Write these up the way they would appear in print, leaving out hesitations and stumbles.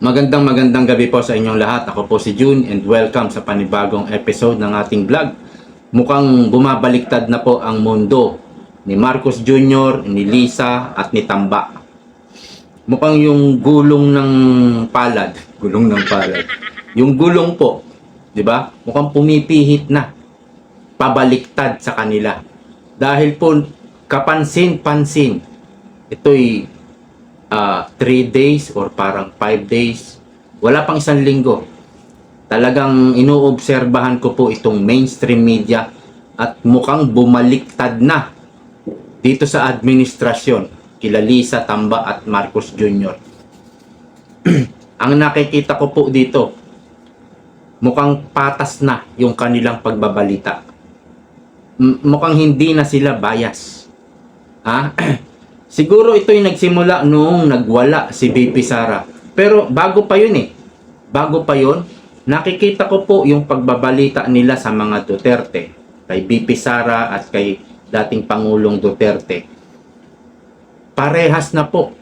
Magandang gabi po sa inyong lahat. Ako po si June and welcome sa panibagong episode ng ating vlog. Mukhang bumabaliktad na po ang mundo ni Marcos Jr., ni Lisa at ni Tamba. Mukhang yung gulong ng palad, yung gulong po, 'di ba? Mukhang pumipihit na pabaliktad sa kanila. Dahil po kapansin-pansin, ito'y 3 days or parang 5 days, wala pang isang linggo. Talagang inoobserbahan ko po itong mainstream media at mukhang bumaliktad na dito sa administrasyon kila Lisa, Tamba at Marcos Jr. Ang nakikita ko po dito, mukhang patas na yung kanilang pagbabalita. Mukhang hindi na sila bias. Ha? Siguro ito'y nagsimula noong nagwala si BP Sara. Pero bago pa yun nakikita ko po yung pagbabalita nila sa mga Duterte, kay BP Sara at kay dating Pangulong Duterte. Parehas na po.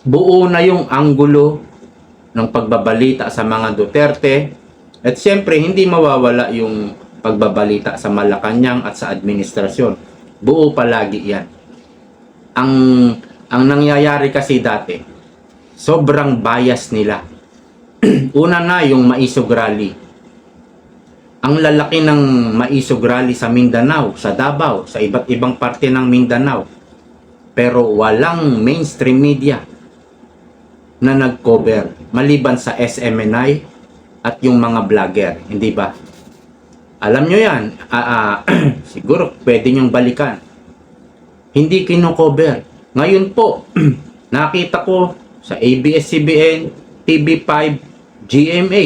Buo na yung anggulo ng pagbabalita sa mga Duterte. At siyempre, hindi mawawala yung pagbabalita sa Malacanang at sa administrasyon. Buo palagi yan. Ang nangyayari kasi dati, sobrang bias nila. Una na yung Maisog Rally. Ang lalaki ng Maisog Rally sa Mindanao, sa Davao, sa iba't ibang parte ng Mindanao. Pero walang mainstream media na nag-cover maliban sa SMNI at yung mga vlogger, hindi ba? Alam nyo yan, siguro pwede nyong balikan. Hindi kino-cover. Ngayon po, nakita ko sa ABS-CBN, TV5, GMA,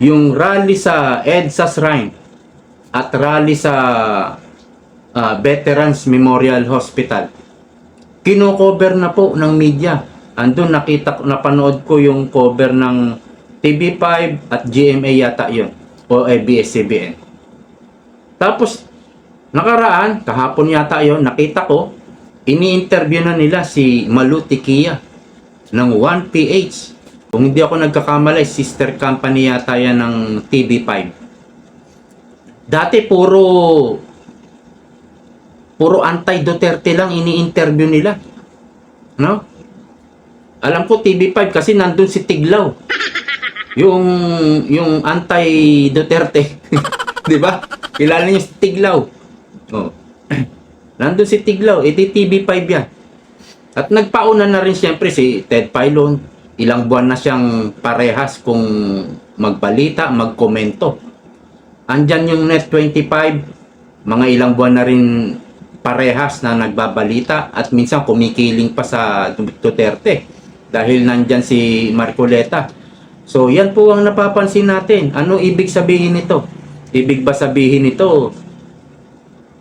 yung rally sa EDSA Shrine at rally sa Veterans Memorial Hospital. Kino-cover na po ng media. Andun napanood ko yung cover ng TV5 at GMA yata yun, o ABS-CBN. Tapos, nakaraan, kahapon yata yon, nakita ko, ini-interview na nila si Malu Tikia ng 1PH. Kung hindi ako nagkakamali, sister company yata yan ng TV5. Dati puro anti-Duterte lang ini-interview nila. No? Alam ko TV5 kasi nandun si Tiglaw. Yung anti-Duterte. 'Di ba? Kilala niyo si Tiglaw. Oh. Nandun si Tiglaw, edi TV5 yan. At nagpauna na rin siyempre si Ted Filon. Ilang buwan na siyang parehas kung magbalita, magkomento. Andyan yung Net25, mga ilang buwan na rin parehas na nagbabalita at minsan kumikiling pa sa Duterte dahil nandyan si Marcoleta. So yan po ang napapansin natin. Ano ibig sabihin nito? Ibig ba sabihin nito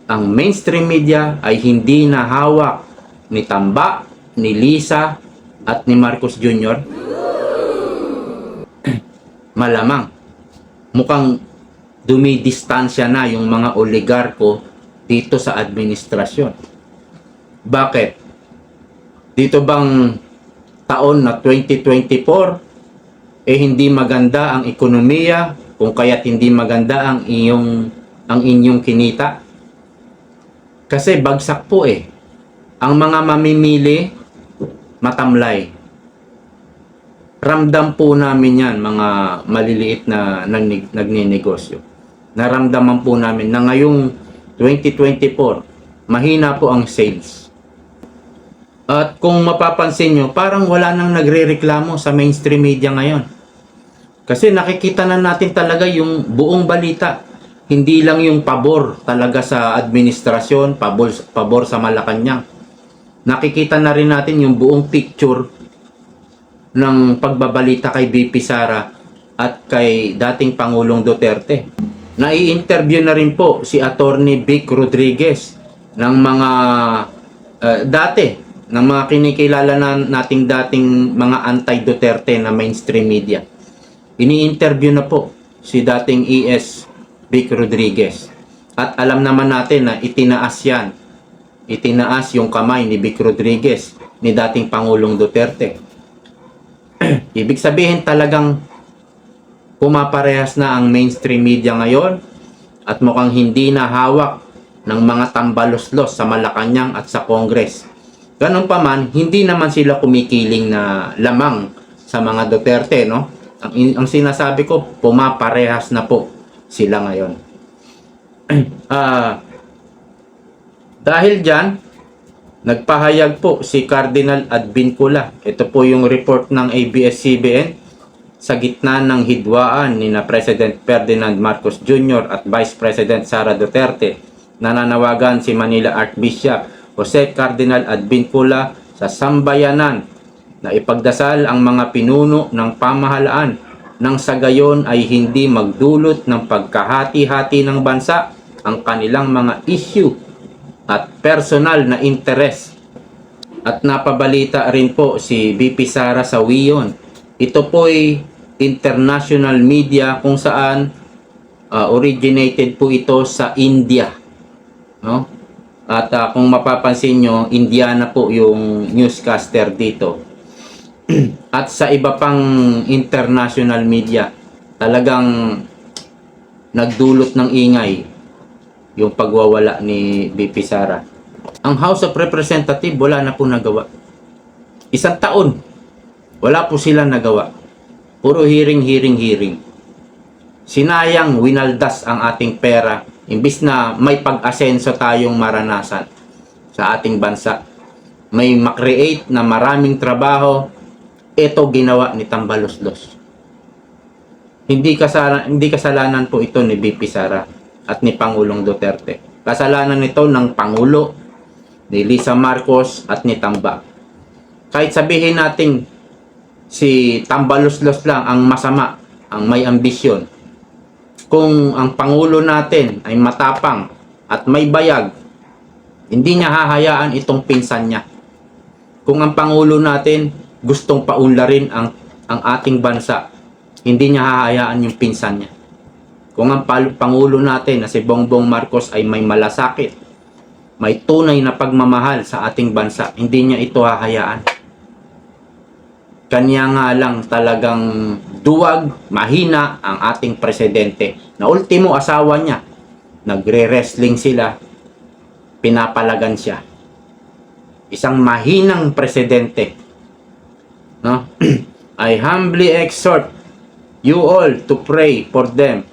ang mainstream media ay hindi na hawak ni Tamba, ni Lisa at ni Marcos Jr.? Malamang mukhang dumidistansya na yung mga oligarko dito sa administrasyon. Bakit? Dito bang taon na 2024 hindi maganda ang ekonomiya, kung kaya't hindi maganda ang inyong kinita? Kasi bagsak po ang mga mamimili matamlay. Ramdam po namin yan, mga maliliit na nagninegosyo. Naramdaman po namin na ngayong 2024, mahina po ang sales. At kung mapapansin nyo, parang wala nang nagre-reklamo sa mainstream media ngayon. Kasi nakikita na natin talaga yung buong balita. Hindi lang yung pabor talaga sa administrasyon, pabor sa Malacanang. Nakikita na rin natin yung buong picture ng pagbabalita kay BP Sara at kay dating Pangulong Duterte. Nai-interview na rin po si Attorney Vic Rodriguez ng mga ng mga kinikilala nating dating mga anti-Duterte na mainstream media. Ini-interview na po si dating ES Vic Rodriguez. At alam naman natin na itinaas yan. Itinaas yung kamay ni Vic Rodriguez, ni dating Pangulong Duterte. Ibig sabihin talagang pumaparehas na ang mainstream media ngayon at mukhang hindi na hawak ng mga tambaloslos sa Malacanang at sa Congress. Ganun pa man, hindi naman sila kumikiling na lamang sa mga Duterte, no? Ang sinasabi ko, pumaparehas na po sila ngayon. Dahil dyan, nagpahayag po si Cardinal Advincula. Ito po yung report ng ABS-CBN sa gitna ng hidwaan ni na President Ferdinand Marcos Jr. at Vice President Sara Duterte. Nananawagan si Manila Archbishop Jose Cardinal Advincula sa sambayanan na ipagdasal ang mga pinuno ng pamahalaan nang sa gayon ay hindi magdulot ng pagkahati-hati ng bansa ang kanilang mga issue at personal na interes. At napabalita rin po si VP Sara sa WION. Ito po'y international media kung saan originated po ito sa India, no? At kung mapapansin nyo, Indiana po yung newscaster dito. At sa iba pang international media, talagang nagdulot ng ingay yung pagwawala ni VP Sara. Ang House of Representatives wala na po nagawa. 1 taon, wala po silang nagawa. Puro hearing. Sinayang winaldas ang ating pera imbis na may pag-asenso tayong maranasan sa ating bansa. May makreate na maraming trabaho. Ito ginawa ni Tambaloslos. Hindi kasalanan po ito ni VP Sara at ni Pangulong Duterte. Kasalanan nito ng Pangulo, ni Lisa Marcos at ni Tamba. Kahit sabihin natin si Tambaloslos lang ang masama, ang may ambisyon. Kung ang Pangulo natin ay matapang at may bayag, hindi niya hahayaan itong pinsan niya. Kung ang Pangulo natin gustong paunlarin ang ating bansa, hindi niya hahayaan yung pinsan niya. Kung ang Pangulo natin na si Bongbong Marcos ay may malasakit, may tunay na pagmamahal sa ating bansa, hindi niya ito hahayaan. Kanya nga lang talagang duwag, mahina ang ating presidente. Na ultimo asawa niya, nagre-wrestling sila, pinapalagan siya. Isang mahinang presidente. No? I humbly exhort you all to pray for them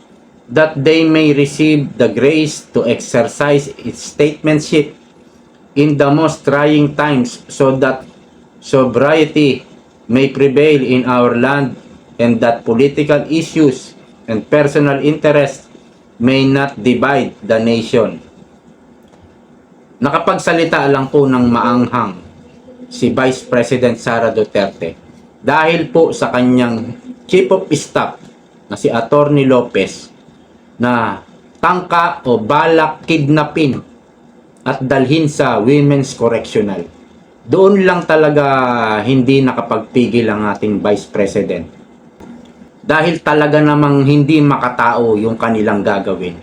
that they may receive the grace to exercise its statesmanship in the most trying times so that sobriety may prevail in our land and that political issues and personal interests may not divide the nation. Nakapagsalita lang po ng maanghang si Vice President Sara Duterte dahil po sa kanyang Chief of Staff na si Atty. Lopez na tangka o balak kidnapin at dalhin sa Women's Correctional. Doon lang talaga hindi nakapagpigil ang ating Vice President. Dahil talaga namang hindi makatao yung kanilang gagawin.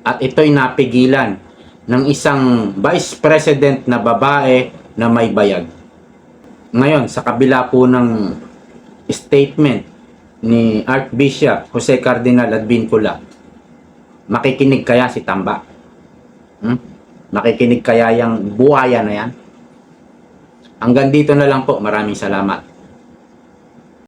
At ito'y napigilan ng isang Vice President na babae na may bayag. Ngayon, sa kabila po ng statement ni Archbishop Jose Cardinal Advincula, makikinig kaya si Tamba? Makikinig kaya yung buhaya na yan? Hanggang dito na lang po. Maraming salamat.